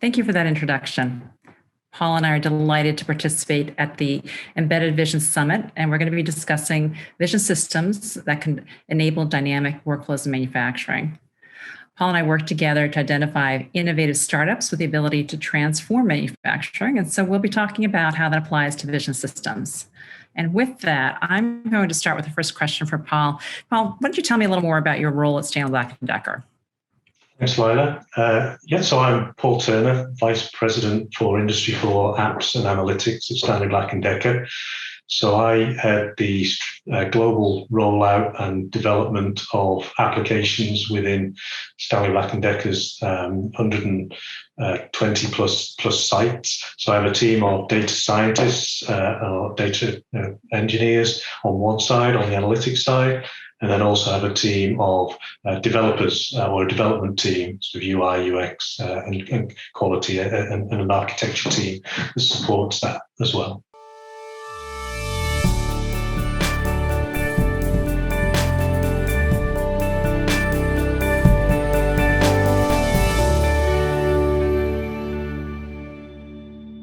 Thank you for that introduction. Paul and I are delighted to participate at the Embedded Vision Summit, and we're going to be discussing vision systems that can enable dynamic workflows in manufacturing. Paul and I work together to identify innovative startups with the ability to transform manufacturing, and so we'll be talking about how that applies to vision systems. And with that, I'm going to start with the first question for Paul. Paul, why don't you tell me a little more about your role at Stanley Black & Decker? Thanks, Laila. So I'm Paul Turner, Vice President for Industry 4 Apps and Analytics at Stanley Black & Decker. So I had the global rollout and development of applications within Stanley Black & Decker's 120 plus sites. So I have a team of data scientists or data engineers on one side, on the analytics side, and then also have a team of developers or a development team, sort of UI, UX, and quality, and an architecture team that supports that as well.